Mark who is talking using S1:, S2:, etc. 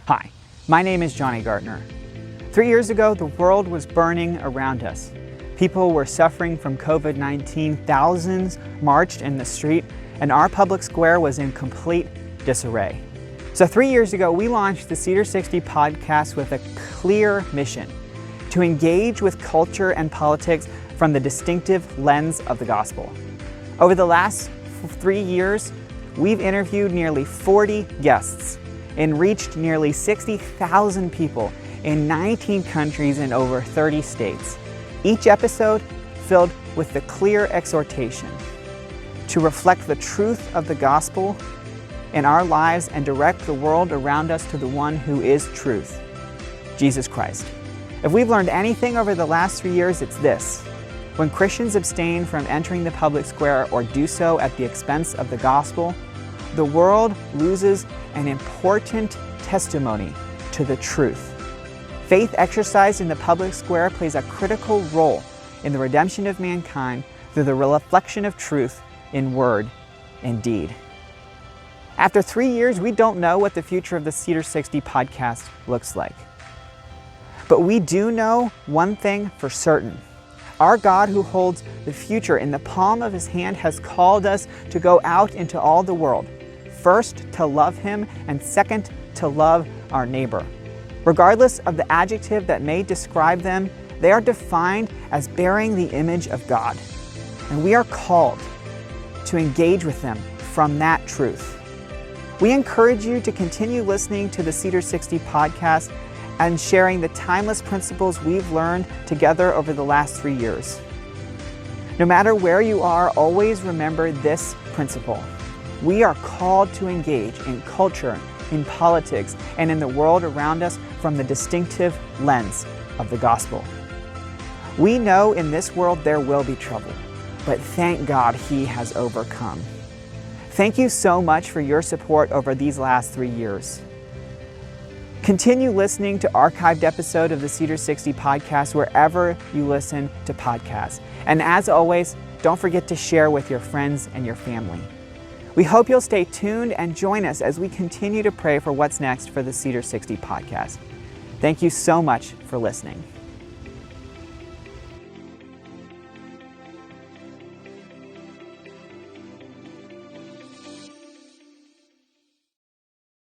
S1: Hi, my name is Johnny Gartner. 3 years ago, the world was burning around us. People were suffering from COVID-19. Thousands marched in the street, and our public square was in complete disarray. So 3 years ago, we launched the Cedar60 Podcast with a clear mission: to engage with culture and politics from the distinctive lens of the gospel. Over the last 3 years, we've interviewed nearly 40 guests and reached nearly 60,000 people in 19 countries and over 30 states. Each episode filled with the clear exhortation to reflect the truth of the gospel in our lives and direct the world around us to the one who is truth, Jesus Christ. If we've learned anything over the last 3 years, it's this: when Christians abstain from entering the public square or do so at the expense of the gospel, the world loses an important testimony to the truth. Faith exercised in the public square plays a critical role in the redemption of mankind through the reflection of truth in word and deed. After 3 years, we don't know what the future of the Cedar60 Podcast looks like. But we do know one thing for certain. Our God, who holds the future in the palm of His hand, has called us to go out into all the world. First, to love Him, and second, to love our neighbor. Regardless of the adjective that may describe them, they are defined as bearing the image of God. And we are called to engage with them from that truth. We encourage you to continue listening to the Cedar60 Podcast and sharing the timeless principles we've learned together over the last 3 years. No matter where you are, always remember this principle: we are called to engage in culture, in politics, and in the world around us from the distinctive lens of the gospel. We know in this world there will be trouble, but thank God He has overcome. Thank you so much for your support over these last 3 years. Continue listening to archived episodes of the Cedar60 Podcast wherever you listen to podcasts. And as always, don't forget to share with your friends and your family. We hope you'll stay tuned and join us as we continue to pray for what's next for the Cedar60 Podcast. Thank you so much for listening.